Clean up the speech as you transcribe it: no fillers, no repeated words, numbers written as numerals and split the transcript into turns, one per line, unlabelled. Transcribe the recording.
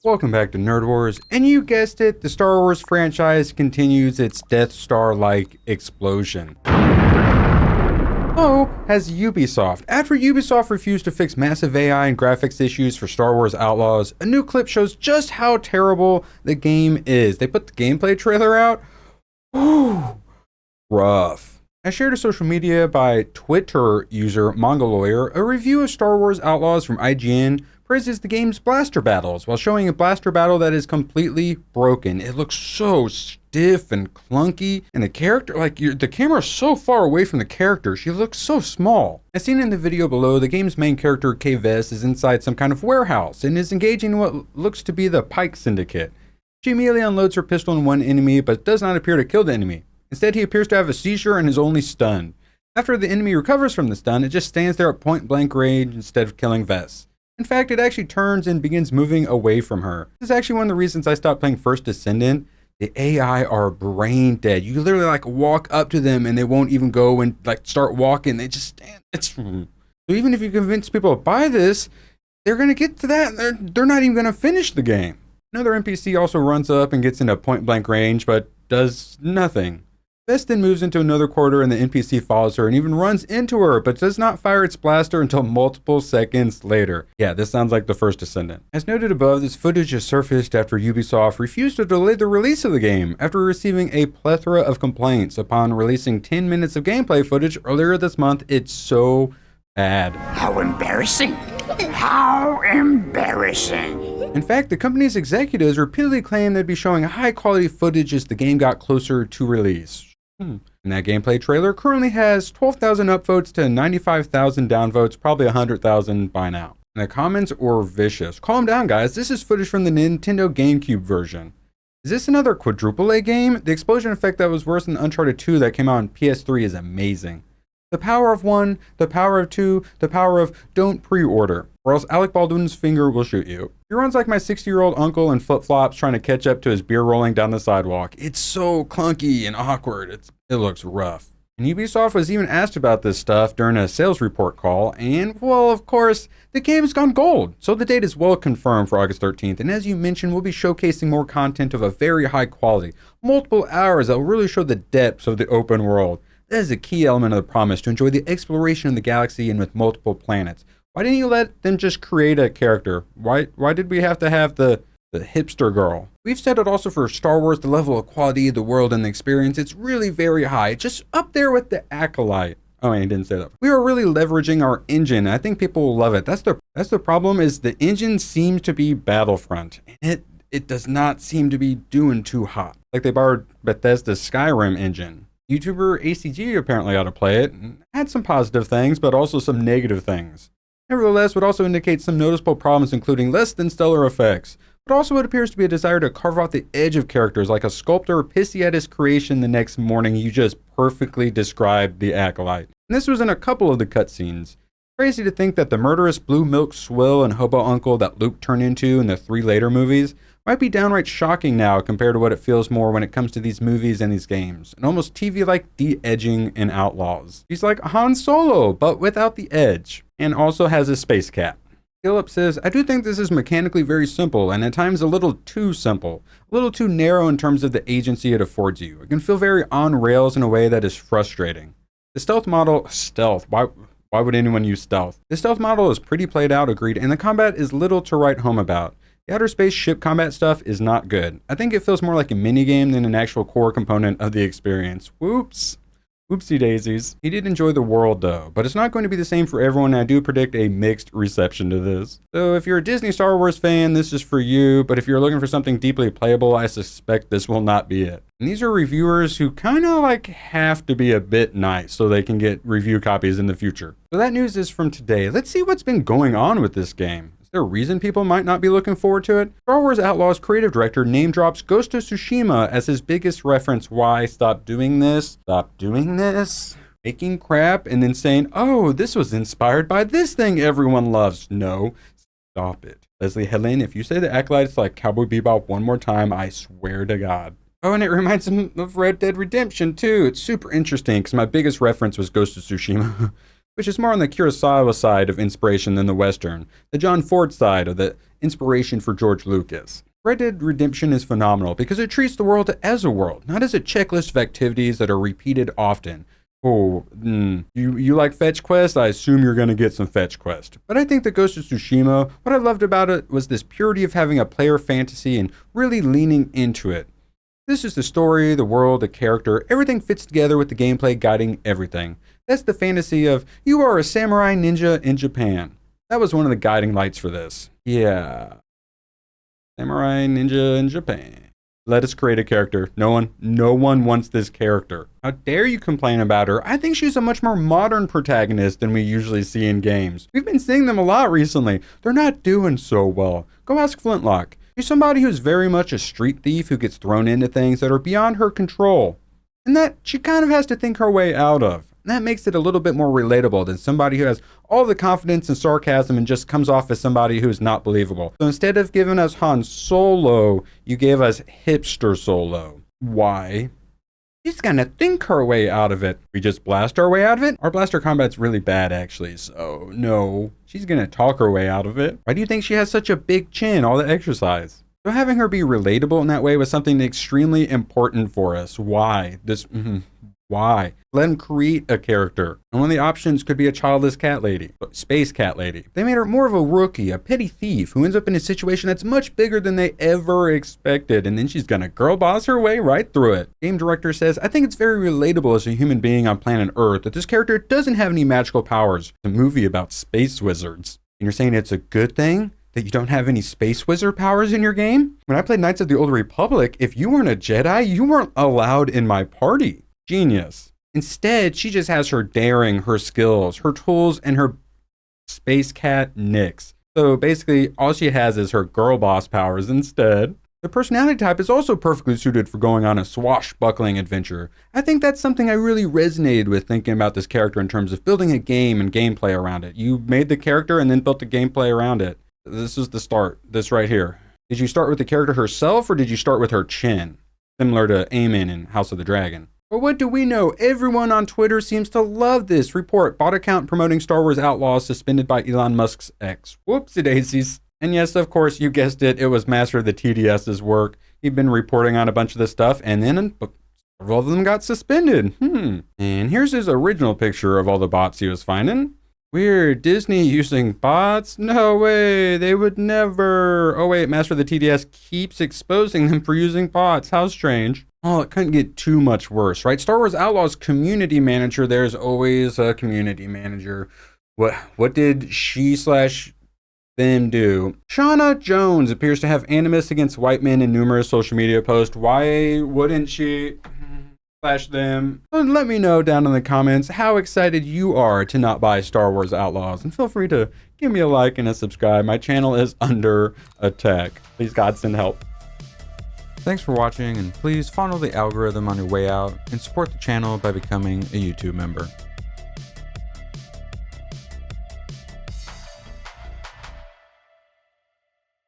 Welcome back to Nerd Wars, and you guessed it, the Star Wars franchise continues its Death Star-like explosion. So has Ubisoft. After Ubisoft refused to fix massive AI and graphics issues for Star Wars Outlaws, a new clip shows just how terrible the game is. They put the gameplay trailer out. Whew, rough. I shared a social media by Twitter user Mongoloyer, a review of Star Wars Outlaws from IGN praises the game's blaster battles while showing a blaster battle that is completely broken. It looks so stiff and clunky, and the character, the camera is so far away from the character, she looks so small. As seen in the video below, the game's main character, Kay Vess, is inside some kind of warehouse and is engaging in what looks to be the Pike Syndicate. She immediately unloads her pistol on one enemy, but does not appear to kill the enemy. Instead, he appears to have a seizure and is only stunned. After the enemy recovers from the stun, it just stands there at point blank range instead of killing Vess. In fact, it actually turns and begins moving away from her. This is actually one of the reasons I stopped playing First Descendant. The AI are brain dead. You literally walk up to them and they won't even go and start walking. They just stand. So even if you convince people to buy this, they're going to get to that and they're not even going to finish the game. Another NPC also runs up and gets into point blank range, but does nothing. Vess then moves into another corridor and the NPC follows her and even runs into her, but does not fire its blaster until multiple seconds later. Yeah, this sounds like the First Descendant. As noted above, this footage has surfaced after Ubisoft refused to delay the release of the game after receiving a plethora of complaints upon releasing 10 minutes of gameplay footage earlier this month. It's so bad.
How embarrassing! How embarrassing!
In fact, the company's executives repeatedly claimed they'd be showing high quality footage as the game got closer to release. And that gameplay trailer currently has 12,000 upvotes to 95,000 downvotes, probably 100,000 by now. And the comments were vicious. Calm down, guys. This is footage from the Nintendo GameCube version. Is this another quadruple A game? The explosion effect that was worse than Uncharted 2 that came out on PS3 is amazing. The power of one, the power of two, the power of don't pre-order, or else Alec Baldwin's finger will shoot you. He runs like my 60-year-old uncle in flip-flops trying to catch up to his beer rolling down the sidewalk. It's so clunky and awkward. It looks rough. And Ubisoft was even asked about this stuff during a sales report call, and, well, of course, the game has gone gold. So the date is well confirmed for August 13th, and as you mentioned, we'll be showcasing more content of a very high quality, multiple hours that will really show the depths of the open world. That is a key element of the promise, to enjoy the exploration of the galaxy and with multiple planets. Why didn't you let them just create a character? Why did we have to have the hipster girl? We've said it also for Star Wars, the level of quality of the world and the experience, it's really very high. Just up there with the Acolyte. Oh, I didn't say that. We are really leveraging our engine. I think people will love it. That's the problem, is the engine seems to be Battlefront. And it does not seem to be doing too hot. Like they borrowed Bethesda's Skyrim engine. YouTuber ACG apparently ought to play it, and had some positive things, but also some negative things. Nevertheless, would also indicate some noticeable problems, including less than stellar effects, but also it appears to be a desire to carve out the edge of characters, like a sculptor pissy at his creation the next morning. You just perfectly described the Acolyte. And this was in a couple of the cutscenes. Crazy to think that the murderous blue milk swill and hobo uncle that Luke turned into in the 3 later movies might be downright shocking now compared to what it feels more when it comes to these movies and these games. And almost TV-like de-edging in Outlaws. He's like Han Solo, but without the edge. And also has a space cat. Philip says, I do think this is mechanically very simple, and at times a little too simple. A little too narrow in terms of the agency it affords you. It can feel very on rails in a way that is frustrating. The stealth model, why would anyone use stealth? The stealth model is pretty played out, agreed, and the combat is little to write home about. The outer space ship combat stuff is not good. I think it feels more like a minigame than an actual core component of the experience. Whoops. Whoopsie daisies. He did enjoy the world though, but it's not going to be the same for everyone, and I do predict a mixed reception to this. So if you're a Disney Star Wars fan, this is for you, but if you're looking for something deeply playable, I suspect this will not be it. And these are reviewers who kind of have to be a bit nice so they can get review copies in the future. So that news is from today. Let's see what's been going on with this game. Is there a reason people might not be looking forward to it? Star Wars Outlaws creative director name drops Ghost of Tsushima as his biggest reference. Why? Stop doing this. Stop doing this. Making crap and then saying, oh, this was inspired by this thing everyone loves. No, stop it. Leslie Helen, if you say the Acolyte's like Cowboy Bebop one more time, I swear to God. Oh, and it reminds him of Red Dead Redemption too. It's super interesting because my biggest reference was Ghost of Tsushima. which is more on the Kurosawa side of inspiration than the Western, the John Ford side of the inspiration for George Lucas. Red Dead Redemption is phenomenal because it treats the world as a world, not as a checklist of activities that are repeated often. You like fetch quest? I assume you're going to get some fetch quest. But I think that Ghost of Tsushima, what I loved about it was this purity of having a player fantasy and really leaning into it. This is the story, the world, the character, everything fits together with the gameplay guiding everything. That's the fantasy of, you are a samurai ninja in Japan. That was one of the guiding lights for this. Yeah. Samurai ninja in Japan. Let us create a character. No one wants this character. How dare you complain about her? I think she's a much more modern protagonist than we usually see in games. We've been seeing them a lot recently. They're not doing so well. Go ask Flintlock. She's somebody who's very much a street thief who gets thrown into things that are beyond her control, and that she kind of has to think her way out of. And that makes it a little bit more relatable than somebody who has all the confidence and sarcasm and just comes off as somebody who is not believable. So instead of giving us Han Solo, you gave us hipster Solo. Why? She's gonna think her way out of it. We just blast our way out of it? Our blaster combat's really bad, actually, so no. She's gonna talk her way out of it. Why do you think she has such a big chin, all the exercise? So having her be relatable in that way was something extremely important for us. Why? Why? Let them create a character. And one of the options could be a childless cat lady, space cat lady. They made her more of a rookie, a petty thief who ends up in a situation that's much bigger than they ever expected, and then she's gonna girl boss her way right through it. Game director says, I think it's very relatable as a human being on planet Earth that this character doesn't have any magical powers. It's a movie about space wizards. And you're saying it's a good thing that you don't have any space wizard powers in your game? When I played Knights of the Old Republic, if you weren't a Jedi, you weren't allowed in my party. Genius. Instead, she just has her daring, her skills, her tools, and her space cat nicks. So basically, all she has is her girl boss powers instead. The personality type is also perfectly suited for going on a swashbuckling adventure. I think that's something I really resonated with thinking about this character in terms of building a game and gameplay around it. You made the character and then built the gameplay around it. This is the start, this right here. Did you start with the character herself or did you start with her chin? Similar to Aemon in House of the Dragon. But what do we know? Everyone on Twitter seems to love this report. Bot account promoting Star Wars Outlaws suspended by Elon Musk's ex. Whoopsie daisies. And yes, of course, you guessed it. It was Master of the TDS's work. He'd been reporting on a bunch of this stuff, and then several of them got suspended. And here's his original picture of all the bots he was finding. Weird, Disney using bots? No way, they would never. Oh wait, Master of the TDS keeps exposing them for using bots. How strange. Oh, it couldn't get too much worse, right? Star Wars Outlaws community manager, there's always a community manager. What did she/them do? Shauna Jones appears to have animus against white men in numerous social media posts. Why wouldn't she /them? Let me know down in the comments how excited you are to not buy Star Wars Outlaws. And feel free to give me a like and a subscribe. My channel is under attack. Please, God, send help. Thanks for watching, and please follow the algorithm on your way out and support the channel by becoming a YouTube member.